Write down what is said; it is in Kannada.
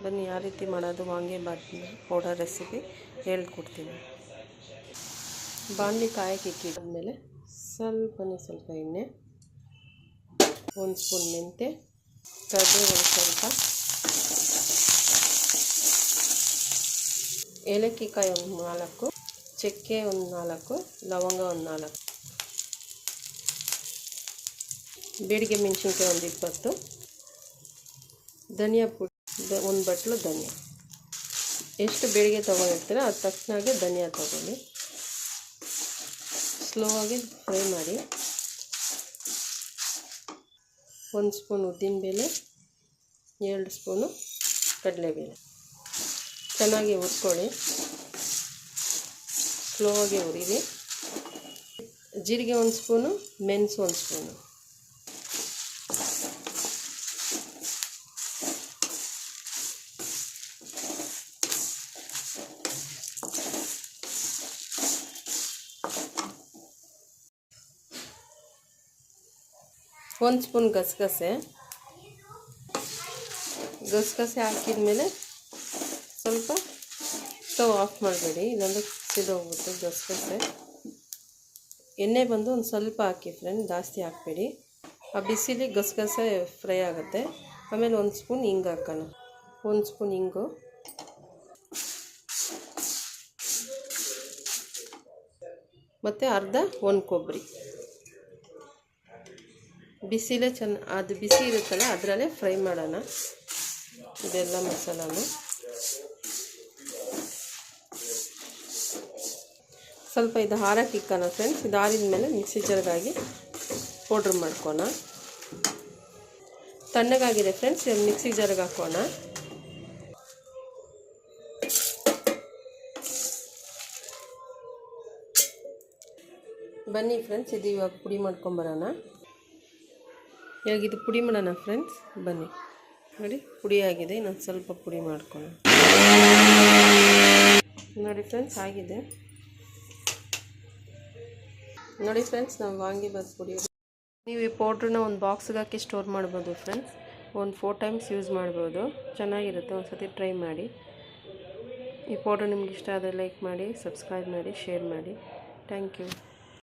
ಬನ್ನಿ ಯಾವ ರೀತಿ ಮಾಡೋದು ವಾಂಗಿಬಾತ್ ಪೌಡರ್ ರೆಸಿಪಿ ಹೇಳ್ಕೊಡ್ತೀನಿ. ಬಾಣಲಿ ಕಾಯಕ್ಕೆ ಇಕ್ಕಿದ್ಮೇಲೆ ಸ್ವಲ್ಪ ಎಣ್ಣೆ, 1 ಸ್ಪೂನ್ ಮೆಂತ್ಯ, ಕರಿಬೇವು ಸ್ವಲ್ಪ, ಏಲಕ್ಕಿ ಕಾಯಿ ಒಂದು 4, ಚಕ್ಕೆ ಒಂದು 4, ಲವಂಗ ಒಂದು 4, ಬೇಡಿಗೆ ಮೆಣಸಿನ್ಕಾಯಿ ಒಂದು 20, ಧನಿಯಾ ಪುಡಿ 1 ಬಟ್ಲು ಧನಿಯಾ. ಎಷ್ಟು ಬೇಡಿಗೆ ತೊಗೊಂಡಿರ್ತೀರೋ ಅದು ತಕ್ಷಣಾಗೆ ಧನಿಯಾ ತೊಗೊಳ್ಳಿ. ಸ್ಲೋ ಆಗಿ ಫ್ರೈ ಮಾಡಿ. 1 ಸ್ಪೂನ್ ಉದ್ದಿನಬೇಳೆ, 2 ಸ್ಪೂನು ಕಡಲೆಬೇಳೆ ಚೆನ್ನಾಗಿ ಹುರ್ಕೊಳ್ಳಿ. ಸ್ಲೋ ಆಗಿ ಹುರಿರಿ. ಜೀರಿಗೆ 1 ಸ್ಪೂನು, ಮೆಣಸು 1 ಸ್ಪೂನು. ಒಂದು ಸ್ಪೂನ್ ಗಸಗಸೆ ಹಾಕಿದ ಮೇಲೆ ಸ್ವಲ್ಪ ಸ್ಟವ್ ಆಫ್ ಮಾಡಬೇಡಿ, ಇಲ್ಲಾಂದರೆ ಸಿದೋಗ್ಬಿಟ್ಟು ಗಸಗಸೆ. ಎಣ್ಣೆ ಬಂದು ಒಂದು ಸ್ವಲ್ಪ ಹಾಕಿ ಫ್ರೆಂಡ್, ಜಾಸ್ತಿ ಹಾಕಬೇಡಿ. ಆ ಬಿಸಿಲಿ ಗಸಗಸೆ ಫ್ರೈ ಆಗುತ್ತೆ. ಆಮೇಲೆ 1 ಸ್ಪೂನ್ ಹಿಂಗೆ ಹಾಕೋಣ. 1 ಸ್ಪೂನ್ ಹಿಂಗು, ಮತ್ತು ಅರ್ಧ 1 ಕೊಬ್ಬರಿ. ಬಿಸಿಲೇ ಅದು ಬಿಸಿ ಇರುತ್ತಲ್ಲ ಅದರಲ್ಲೇ ಫ್ರೈ ಮಾಡೋಣ ಇದೆಲ್ಲ ಮಸಾಲಾನು. ಸ್ವಲ್ಪ ಇದು ಹಾರಕ್ಕೆ ಇಕ್ಕೋಣ ಫ್ರೆಂಡ್ಸ್. ಇದು ಆರಿದ ಮೇಲೆ ಮಿಕ್ಸಿ ಜಾರ್ಗಾಗಿ ಪೌಡ್ರ್ ಮಾಡ್ಕೋಣ. ತಣ್ಣಗಾಗಿದೆ ಫ್ರೆಂಡ್ಸ್, ಮಿಕ್ಸಿ ಜಾರ್ಗೆ ಹಾಕೋಣ. ಬನ್ನಿ ಫ್ರೆಂಡ್ಸ್, ಇದು ಇವಾಗ ಪುಡಿ ಮಾಡ್ಕೊಂಬರೋಣ. ಇವಾಗ ಇದು ಪುಡಿ ಮಾಡೋಣ ಫ್ರೆಂಡ್ಸ್, ಬನ್ನಿ. ನೋಡಿ ಪುಡಿ ಆಗಿದೆ, ಇನ್ನೊಂದು ಸ್ವಲ್ಪ ಪುಡಿ ಮಾಡ್ಕೊಳ್ಳೋಣ. ನೋಡಿ ಫ್ರೆಂಡ್ಸ್ ಆಗಿದೆ. ನೋಡಿ ಫ್ರೆಂಡ್ಸ್, ನಾವು ವಾಂಗಿಬಾತ್ ಪುಡಿ. ನೀವು ಈ ಪೌಡ್ರನ್ನ ಒಂದು ಬಾಕ್ಸ್ಗೆ ಹಾಕಿ ಸ್ಟೋರ್ ಮಾಡ್ಬೋದು ಫ್ರೆಂಡ್ಸ್. ಒಂದು 4 ಟೈಮ್ಸ್ ಯೂಸ್ ಮಾಡ್ಬೋದು, ಚೆನ್ನಾಗಿರುತ್ತೆ. ಒಂದು ಸತಿ ಟ್ರೈ ಮಾಡಿ. ಈ ಪೌಡ್ರ್ ನಿಮ್ಗೆ ಇಷ್ಟ ಆದರೆ ಲೈಕ್ ಮಾಡಿ, ಸಬ್ಸ್ಕ್ರೈಬ್ ಮಾಡಿ, ಶೇರ್ ಮಾಡಿ. Thank you.